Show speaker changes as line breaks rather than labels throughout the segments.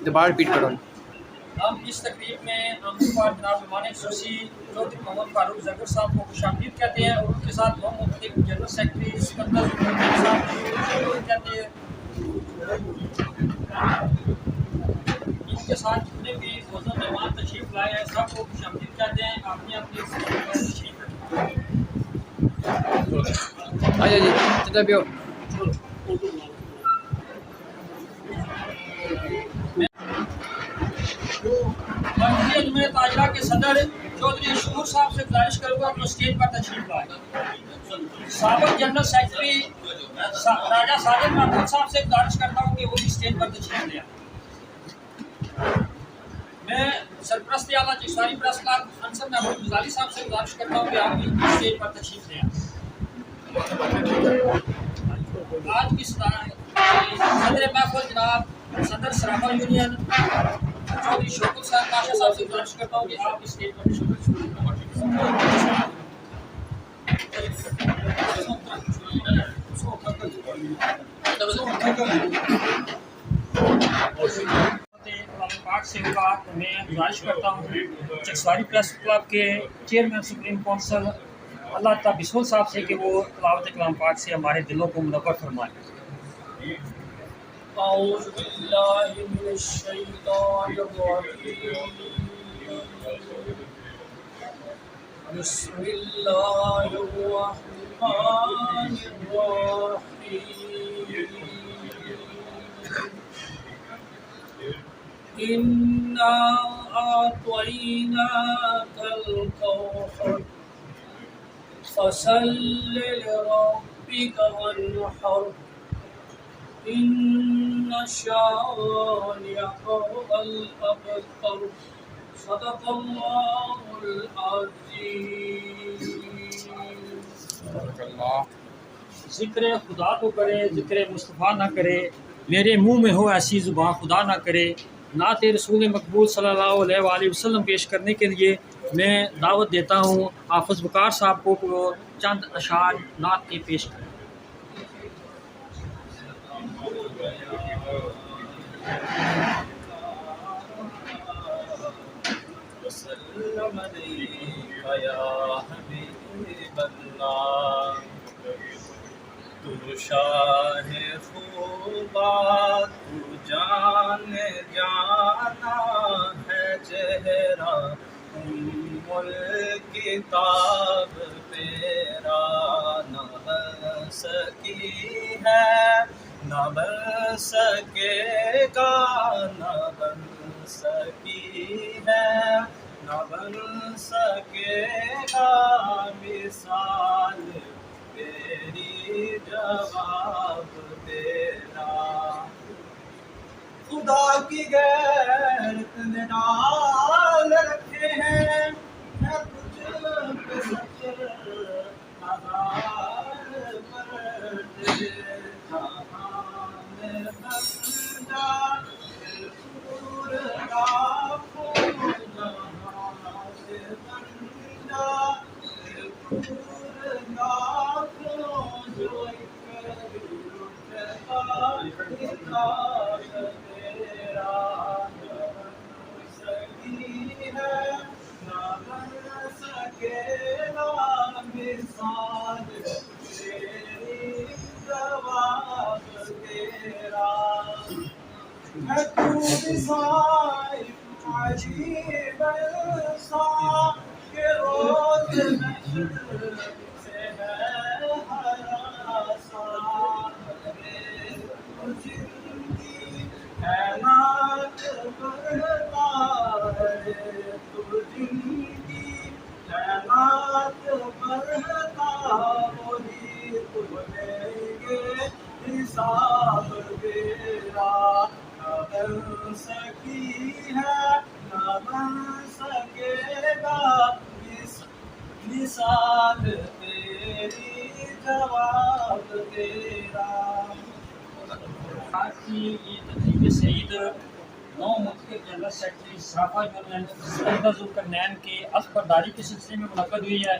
دوبارہ ریپیٹ کرو۔
ہم اس تقریب میں ہم پر جناب مہمان خصوصی چودھری محمد فاروق زرگر صاحب کو خوش آمدید کہتے ہیں، اور ان کے ساتھ دو مختلف جنرل سیکرٹری سکندر صاحب کو خوش آمدید کہتے ہیں۔ ان کے ساتھ جتنے بھی معزز مہمان تشریف لائے ہیں سب کو خوش آمدید کہتے ہیں۔ اپنی اپنی تشریف
اچھا جی چلو بھی ہو۔
مرکزی انجمن تاجرہ کے صدر چودھری شکور صاحب سے گزارش کروں گا کہ اسٹیج پر تشریف لائیں۔ سابق جنرل سیکرٹری راجہ صادق محمود صاحب سے گزارش کرتا ہوں کہ وہ بھی اسٹیج پر تشریف لیں۔ میں سرپرست اعلیٰ چشتیاری پریس کلب انصر محمود غزالی صاحب سے گزارش کرتا ہوں کہ آپ بھی اسٹیج پر تشریف لیں۔ آج کی صدر محفل جناب صدر سرافہ یونین چودھری شوکت صاحب پاشا صاحب سے گزارش کرتا ہوں کہ آپ اس اسٹیج پر تشریف پاک سے میں گزارش کرتا ہوں چکسواری پریس کلب کے چیئرمین سپریم کونسل اللہ تعالیٰ بسول صاحب سے کہ وہ تلاوت کلام پاک سے ہمارے دلوں کو منور فرمائیں۔ اعوذ باللہ من الشیطان الرجیم، بسم اللہ الرحمن الرحیم، انا اعطیناک الکوثر فصل لربک وانحر ان شانئک الابتر، صدق اللہ العظیم۔ ذکر خدا تو کرے، ذکر مصطفیٰ نہ کرے، میرے منہ میں ہو ایسی زبان خدا نہ کرے۔ نعت رسول مقبول صلی اللہ علیہ وآلہ وسلم پیش کرنے کے لیے میں دعوت دیتا ہوں حافظ وقار صاحب کو چند اشعار نعت کے پیش کریں۔ وسلم علیک یا حبیب اللہ، تو شاہ خوبات تو جان جانا ہے چہرہ الکتاب تیرا، نہ بن سکی ہے نہ بن سکے گا، نہ بن سکی ہے نہ بن سکے گا مثال تیری جواب تیرا، خدا کی غیرت نے ڈال رکھے ہیں تجھ پہ سچر ہزار پر جہان بندہ پور لاکھوں جہان بندہ پور لاکھوں جو عجیب سا کہ روز محشر سے ہے ہراساں، زندگی خیالات بڑھتا ہے، تو زندگی خیالات بڑھتا، وہی تو لیں گے حساب تیرا، نہ بن سکی ہے نہ بن سکے گا مثال تیری جواب تیرا۔ آج کی یہ تقریب سعید نو مختلف جنرل سیکرٹری سرافہ یونین سکندر ذوالقرنین کی عزم برداری کے سلسلے میں منعقد ہوئی ہے۔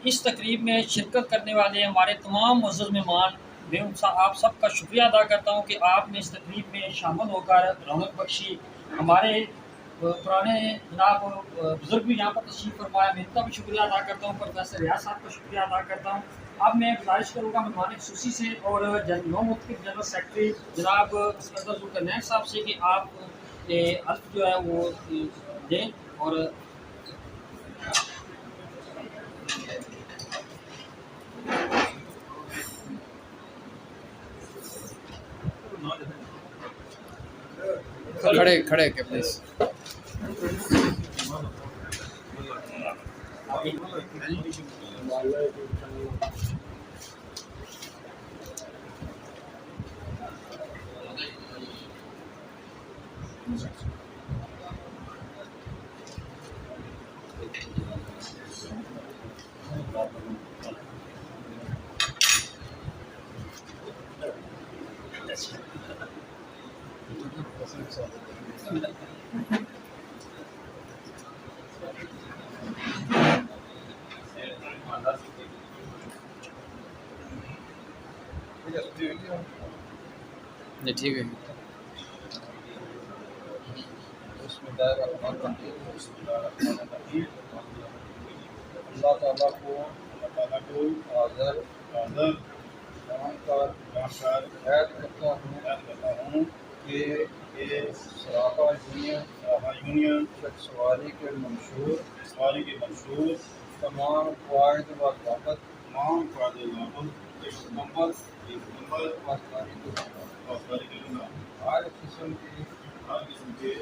اس تقریب میں شرکت کرنے والے ہمارے تمام معزز مہمان، میں آپ سب کا شکریہ ادا کرتا ہوں کہ آپ نے اس تقریب میں شامل ہو کر رونق بخشی۔ ہمارے پرانے جناب بزرگ بھی یہاں پر تشریف فرمایا. میں ان کا بھی شکریہ ادا کرتا ہوں, پروفیسر ریاض صاحب کا شکریہ ادا کرتا ہوں. اب میں گزارش کروں گا مہمان خصوصی سے اور نو مختلف جنرل سیکرٹری جناب اسکندر ذوالقرنین صاحب سے کہ آپ الف جو ہے وہ دیں. اور
کھڑے کے پلیز. جی ٹھیک ہے.
بسم اللہ الرحمن الرحیم. بسم اللہ الرحمن الرحیم. اللہ تعالیٰ کو حاضر جان کر عہد کرتا ہوں کہ صرافہ یونین سواری کے منشور تمام قواعد و ضوابط ایک نمبر پاسداری کروں گا. ہر قسم کے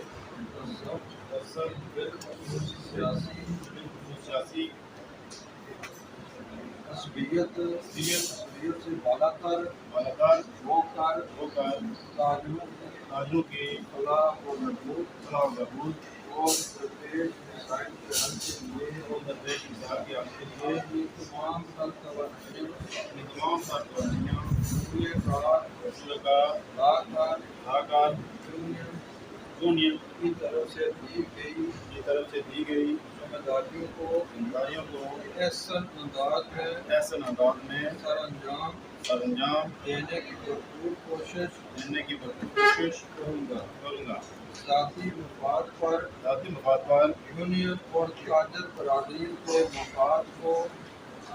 سیاسی عصبیت سے بالا تر ہو کر تاجروں کی فلاح و بہبود اور درپیش مسائل کے حل کے لیے یہ تمام سر توانیاں لاکار یونین کی طرف سے دی گئی ذمہ داریوں کو احسن انداز میں سر انجام دینے کی بھرپور کوشش کروں گا. ذاتی مفاد پر یونین اور تاجر برادری کے مفاد کو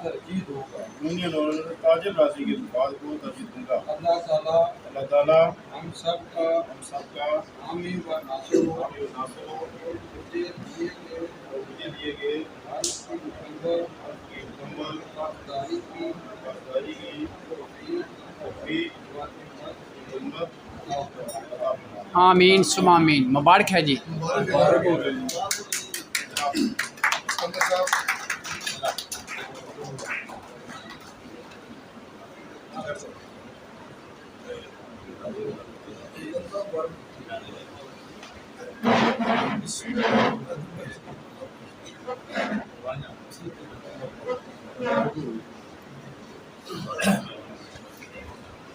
ترجیح دوں گا. اللہ تعالیٰ ہم سب کا حامی و ناصر ہو. مجھے دیے گئے حل کی مکمل پاسداری کی توفیق و ہمت
آمین ثم آمین. مبارک ہے جی.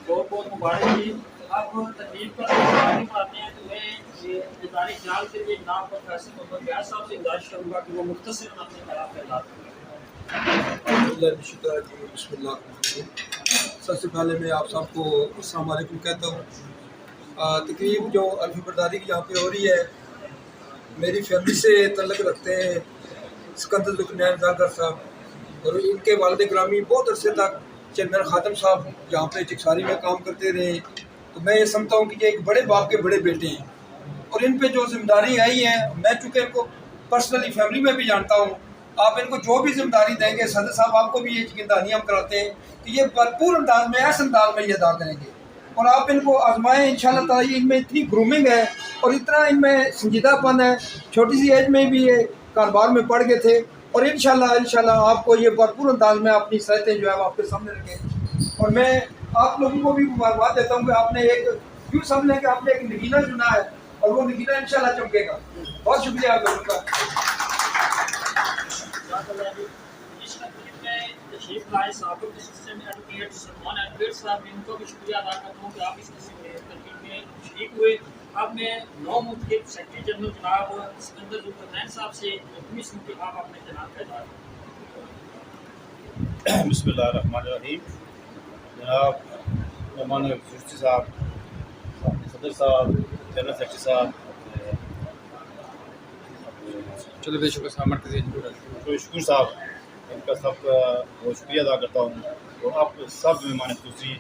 بہت بہت مبارک جی. اب تقریب کا تعریف آتے ہیں تو میں ادارے جال کے لیے جناب پروفیسر محمد ریاض صاحب سے گزارش کروں گا کہ وہ مختصر اپنے خلاف خیالات کریں.
بسم اللہ الرحمن الرحیم. سب سے پہلے میں آپ سب کو السلام علیکم کہتا ہوں. تقریب جو الف برداری کی یہاں پہ ہو رہی ہے میری فیملی سے تعلق رکھتے ہیں اسکندر ذوالقرنین زاگر صاحب اور ان کے والد گرامی بہت عرصے تک چیئرمین خادم صاحب یہاں پہ چکساری میں کام کرتے رہے. تو میں یہ سمجھتا ہوں کہ یہ ایک بڑے باپ کے بڑے بیٹے ہیں اور ان پہ جو ذمہ داری آئی ہیں میں چونکہ ان کو پرسنلی فیملی میں بھی جانتا ہوں. آپ ان کو جو بھی ذمہ داری دیں گے صدر صاحب آپ کو بھی یہ یقین ہم کراتے ہیں کہ یہ بھرپور انداز میں ایسے انداز میں یہ ادا کریں گے اور آپ ان کو آزمائیں. انشاءاللہ تعالی ان میں اتنی گرومنگ ہے اور اتنا ان میں سنجیدہ پن ہے. چھوٹی سی ایج میں بھی یہ کاروبار میں پڑھ گئے تھے اور انشاءاللہ آپ کو یہ بھرپور انداز میں اپنی صلاحیتیں جو ہے وہ آپ کے سامنے رکھیں. اور میں آپ لوگوں کو بھی مبارکباد دیتا ہوں کہ آپ نے ایک یوں سمجھیں کہ آپ نے ایک نگینہ چنا ہے اور وہ نگینہ انشاءاللہ چمکے گا. بہت شکریہ آپ لوگوں کا.
اس تقریب میں تشریف لائے سابق اسسٹنٹ ایڈوکیٹ سلمان ایڈوکیٹ صاحب ان کو بھی شکریہ ادا کرتا ہوں کہ آپ اس تقریب میں شریک ہوئے. اب میں نو مختلف سیکرٹری جنرل جناب اسکندر ذوالقرنین صاحب سے حکمی سن کے آپ اپنے جناب کا اظہار کریں.
بسم اللہ الرحمن الرحیم. جناب مہمان خصوصی صاحب، صدر صاحب، جنرل سیکرٹری صاحب،
چلو بے شکر صاحب مرکزی
تو شکور صاحب ان کا سب کا بہت شکریہ ادا کرتا ہوں، اور آپ سب مہمان خصوصی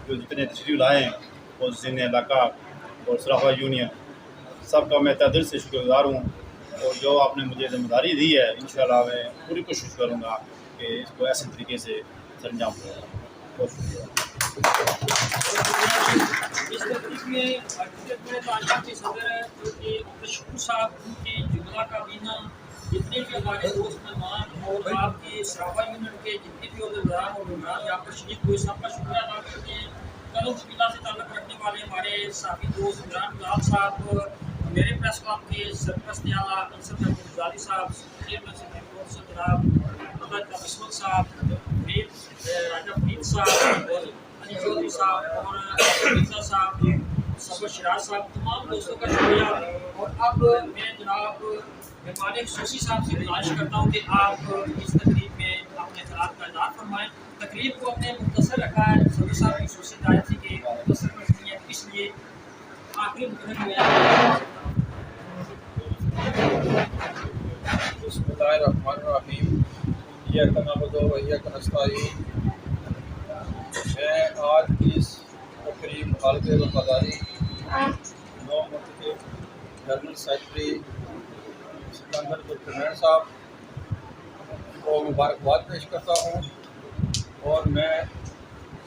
جو جتنے تشریف لائے ہیں اور ذہن علاقہ اور صرافہ یونین سب کا میں تہ دل سے شکر گزار ہوں، اور جو آپ نے مجھے ذمہ داری دی ہے انشاءاللہ میں پوری کوشش کروں گا کہ اس کو ایسے طریقے سے سر انجام دوں. بہت شکریہ.
اس تقریب میں تعلقات کے صدر جو کہ عبدالشکور صاحب ان کی جملہ کابینہ، جتنے بھی ہمارے دوست مہمان اور آپ کے صرافہ یونین کے جتنے بھی عہدیدار اور ممبران یہاں پر شریک ہوئے سب کا شکریہ ادا کرتے ہیں. قلم ضلع سے تعلق رکھنے والے ہمارے صحافی دوست عمران گلال صاحب، میرے پریس کلب کے سرپرست اعلیٰ انصر محمود غزالی صاحب، چیئرمین سپریم کورٹ سے جناب محمد عصمت صاحب، راجہ فرید صاحب اور علی چودھری صاحب اور مرزا صاحب، صبر شراز صاحب، تمام دوستوں کا شکریہ. اور اب میں جناب مہمان خصوصی صاحب سے گزارش کرتا ہوں کہ آپ اس تقریب میں اپنے خیالات کا اظہار فرمائیں. تقریب کو اپنے مختصر رکھا ہے، صدر صاحب کی خصوصی ہدایت تھی کہ مختصر رکھنی ہے، اس لیے آخری مقرر میں
بسم اللہ الرحمن الرحیم. ایاک نعبد و ایاک نستعین. میں آج کی اس تقریب حلقے وفاداری نو منتخب جنرل سیکرٹری سکندر ذوالقرنین صاحب کو مبارکباد پیش کرتا ہوں، اور میں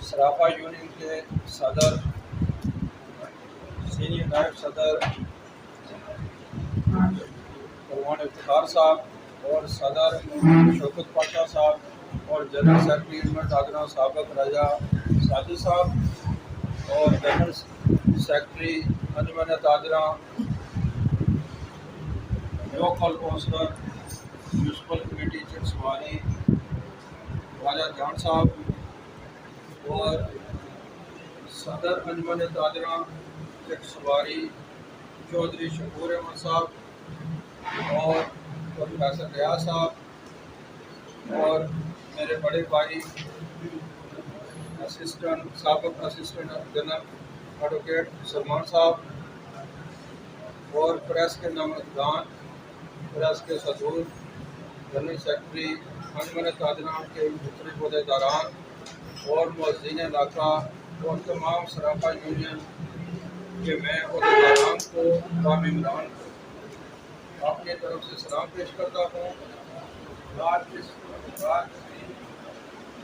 صرافہ یونین کے صدر، سینئر نائب صدر پروان افتخار صاحب اور صدر شوکت پاشا صاحب اور جنرل سیکرٹری ایونٹ آگرہ سابق راجہ ساجد صاحب اور جنرل سیکرٹری انجمن تاجرہ لوکل کونسلر میونسپل کمیٹی چٹسواری راجہ جان صاحب اور صدر انجمن تاجرہ چٹسواری چودھری شکور احمد صاحب اور پروفیسر ریاض صاحب اور میرے بڑے بھائی سابق اسسٹنٹ جنرل ایڈوکیٹ سلمان صاحب اور پریس کے نمائندگان، پریس کے صدور، جنرل سیکرٹری، انجمن تاجران کے مختلف عہدیداران اور معززین علاقہ اور تمام صرافہ یونین کے میں عہدیداران کو ممبران کو اپنی طرف سے سلام پیش کرتا ہوں. آج اس بات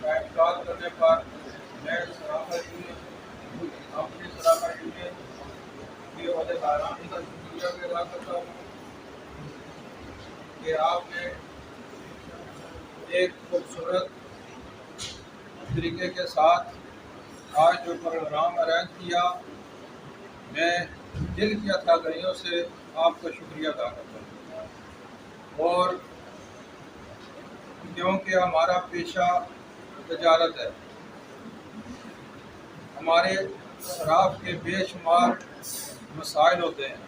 کا انعقاد کرنے پر میں صرافہ یونین اپنے صرافہ یونین کے عہدیداران کا شکریہ بھی ادا کرتا ہوں کہ آپ نے ایک خوبصورت طریقے کے ساتھ آج جو پروگرام ارینج کیا. میں دل کی عطا گریوں سے آپ کا شکریہ ادا کرتا ہوں، اور کیونکہ ہمارا پیشہ تجارت ہے، ہمارے صراف کے بے شمار مسائل ہوتے ہیں،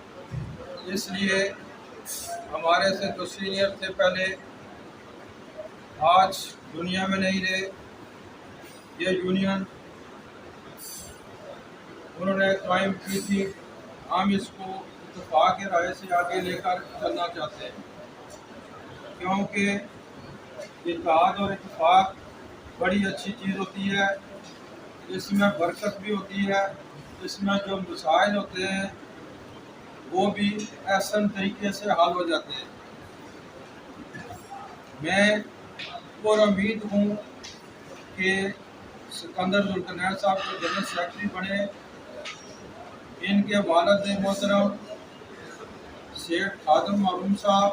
اس لیے ہمارے سے جو سینئر تھے پہلے آج دنیا میں نہیں رہے. یہ یونین انہوں نے قائم کی تھی، ہم اس کو اتفاق کی رائے سے آگے لے کر چلنا چاہتے ہیں، کیونکہ اتحاد اور اتفاق بڑی اچھی چیز ہوتی ہے، اس میں برکت بھی ہوتی ہے، اس میں جو مسائل ہوتے ہیں وہ بھی احسن طریقے سے حل ہو جاتے ہیں. میں پر امید ہوں کہ سکندر ذوالقرنین صاحب کو جنرل سیکرٹری بنے. ان کے والد محترم سیٹھ خادم معروم صاحب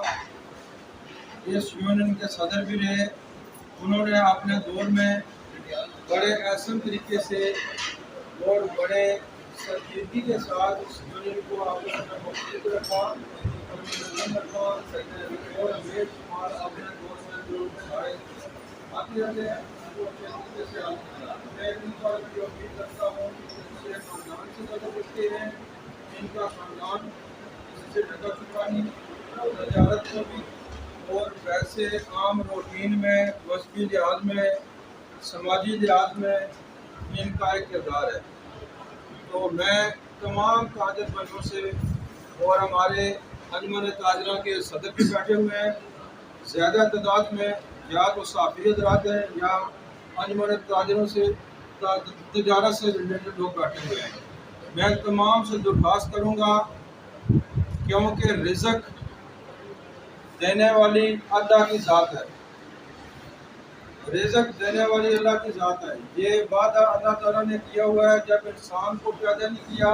اس یونین کے صدر بھی رہے. انہوں نے اپنے دور میں بڑے احسن طریقے سے اور بڑے سنجیدگی کے ساتھ اس یونین کو آپس میں مختلف رکھا اور بے شمار اپنے دور میں جو مسائل آتے رہتے ہیں وہ اچھے طریقے سے حل کیا. میں ان پر بھی امید کرتا ہوں کہ اس سے خاندان سے زیادہ رکھتے ہیں، ان کا خاندان اس سے جگہ چکانی تجارت میں بھی اور ویسے عام روٹین میں مذہبی لحاظ میں سماجی لحاظ میں ان کا ایک کردار ہے. تو میں تمام تاجر بھائیوں سے اور ہمارے انجمن تاجرہ کے صدر بھی بیٹھے ہوئے ہیں، زیادہ تعداد میں یا تو صحافی حضرات ہیں یا انجمن تاجروں سے تجارت سے ریلیٹڈ لوگ بیٹھے ہوئے ہیں۔ میں تمام سے درخواست کروں گا، کیونکہ رزق دینے والی اللہ کی ذات ہے، رزق دینے والی اللہ کی ذات ہے۔ یہ وعدہ اللہ تعالیٰ نے کیا ہوا ہے، جب انسان کو پیدا نہیں کیا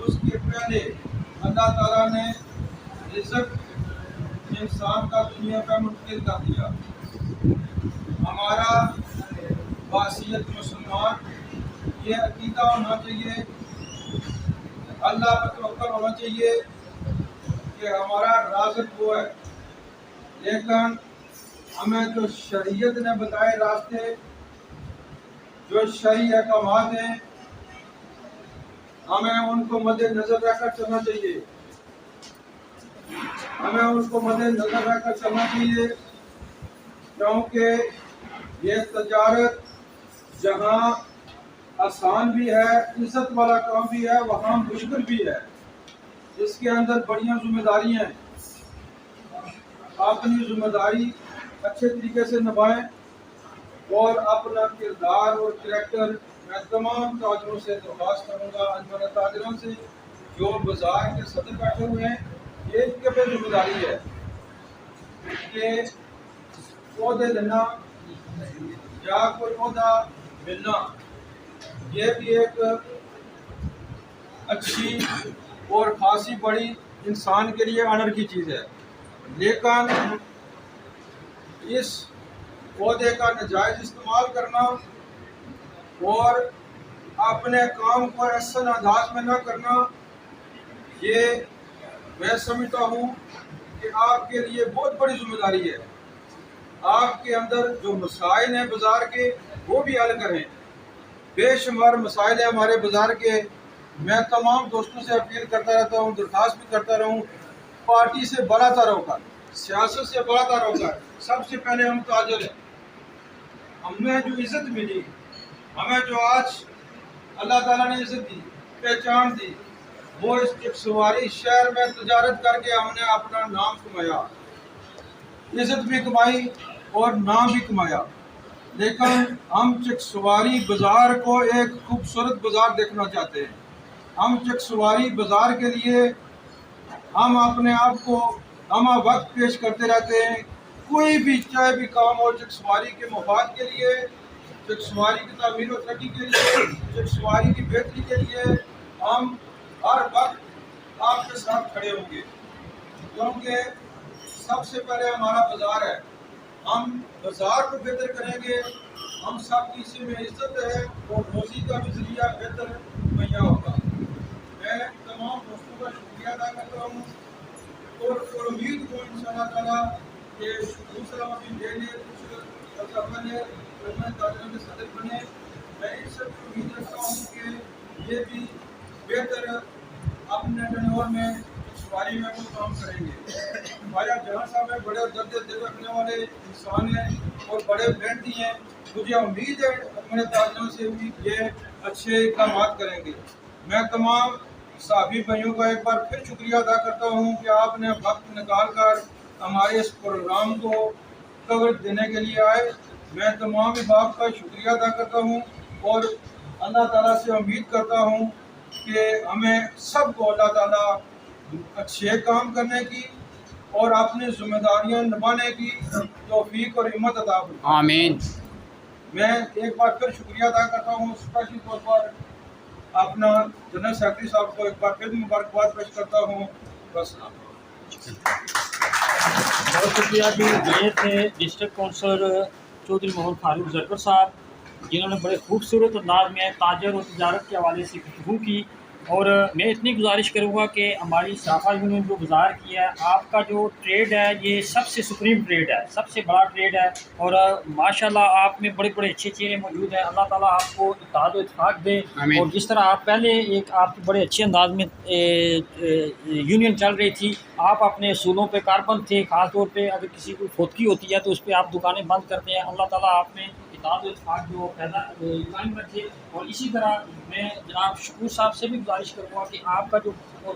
اس کے پہلے اللہ تعالیٰ نے رزق انسان کا دنیا پہ منتقل کر دیا۔ ہمارا بحیثیت مسلمان یہ عقیدہ ہونا چاہیے، اللہ پر توکل ہونا چاہیے کہ ہمارا رازق وہ ہے، لیکن ہمیں جو شریعت نے بتائے راستے، جو شرعی احکامات ہیں، ہمیں ان کو مد نظر رکھ کر چلنا چاہیے، ہمیں ان کو مد نظر رکھ کر چلنا چاہیے، کیونکہ یہ تجارت جہاں آسان بھی ہے، عزت والا کام بھی ہے، وہاں مشکل بھی ہے، اس کے اندر بڑیاں ذمہ داریاں ہیں۔ اپنی ذمہ داری اچھے طریقے سے نبھائیں اور اپنا کردار اور کریکٹر میں تمام تاجروں سے درخواست کروں گا، انجمن تاجروں سے جو بازار کے صدر بیٹھے ہوئے ہیں، یہ ان کے پہ ذمہ داری ہے کہ عہدے لینا یا کوئی عہدہ ملنا یہ بھی ایک اچھی اور خاصی بڑی انسان کے لیے آنر کی چیز ہے، لیکن اس عہدے کا ناجائز استعمال کرنا اور اپنے کام کو احسن انداز میں نہ کرنا، یہ میں سمجھتا ہوں کہ آپ کے لیے بہت بڑی ذمہ داری ہے۔ آپ کے اندر جو مسائل ہیں بازار کے وہ بھی حل کریں، بے شمار مسائل ہیں ہمارے بازار کے۔ میں تمام دوستوں سے اپیل کرتا رہتا ہوں، درخواست بھی کرتا رہوں، پارٹی سے بڑا تر ہو کر، سیاست سے بڑا تر ہو کر سب سے پہلے ہم تاجر ہیں۔ ہمیں جو عزت ملی، ہمیں جو آج اللہ تعالیٰ نے عزت دی، پہچان دی، وہ اس چکسواری شہر میں تجارت کر کے ہم نے اپنا نام کمایا، عزت بھی کمائی اور نام بھی کمایا۔ لیکن ہم چکسواری بازار کو ایک خوبصورت بازار دیکھنا چاہتے ہیں۔ ہم چکسواری بازار کے لیے ہم اپنے آپ کو ہمہ وقت پیش کرتے رہتے ہیں، کوئی بھی چاہے بھی کام ہو چکسواری کے مفاد کے لیے، چکسواری کی تعمیر و ترقی کے لیے، چکسواری کی بہتری کے لیے ہم ہر وقت آپ کے ساتھ کھڑے ہوں گے، کیونکہ سب سے پہلے ہمارا بازار ہے۔ ہم بازار کو بہتر کریں گے، ہم سب کی اسی میں عزت ہے اور روزی کا بھی ذریعہ بہتر مہیا ہوگا۔ میں تمام دوستوں کا شکریہ ادا کرتا ہوں اور امید کو انشاءاللہ تعالیٰ کہ دوسرا ڈے نے کچھ نے تاجروں کے صدر بنے، میں ان سب کو امید رکھتا ہوں کہ یہ بھی بہتر اپنے ٹرنور میں سواری میں کوئی کام کریں گے۔ خواجہ جہاں صاحب ہیں، بڑے درد دل رکھنے والے انسان ہیں اور بڑے محنتی ہیں، مجھے امید ہے اپنے تاجروں سے بھی یہ اچھے اقدامات کریں گے۔ میں تمام صحافی بھائیوں کا ایک بار پھر شکریہ ادا کرتا ہوں کہ آپ نے وقت نکال کر ہمارے اس پروگرام کو کوریج دینے کے لیے آئے۔ میں تمام احباب کا شکریہ ادا کرتا ہوں اور اللہ تعالیٰ سے امید کرتا ہوں کہ ہمیں سب کو اللہ تعالیٰ اچھے کام کرنے کی اور اپنی ذمہ داریاں نبھانے کی توفیق اور ہمت عطا فرمائے۔
آمین۔
میں ایک بار پھر شکریہ ادا کرتا ہوں، اسپیشل طور پر اپنا جنرل سیکرٹری صاحب کو ایک بار پھر مبارکباد پیش کرتا ہوں۔ والسلام۔
بہت شکریہ جی۔ یہ تھے ڈسٹرکٹ کونسلر چودھری محمد فاروق زرگر صاحب، جنہوں نے بڑے خوبصورت انداز میں تاجر اور تجارت کے حوالے سے گفتگو کی، اور میں اتنی گزارش کروں گا کہ ہماری صحافہ یونین جو بازار کی ہے، آپ کا جو ٹریڈ ہے یہ سب سے سپریم ٹریڈ ہے، سب سے بڑا ٹریڈ ہے، اور ماشاءاللہ آپ میں بڑے بڑے اچھے چہرے موجود ہیں۔ اللہ تعالیٰ آپ کو اتحاد و اتفاق دے،
آمین۔
اور جس طرح آپ پہلے ایک آپ کی بڑے اچھے انداز میں یونین چل رہی تھی، آپ اپنے اصولوں پہ کاربند تھے، خاص طور پہ اگر کسی کو فوتگی ہوتی ہے تو اس پہ آپ دکانیں بند کرتے ہیں۔ اللہ تعالیٰ آپ میں اتحاد و اتفاق جو پیدا قائم رکھے، اور اسی طرح میں جناب شکور صاحب سے بھی گزارش کروں گا کہ آپ کا جو اور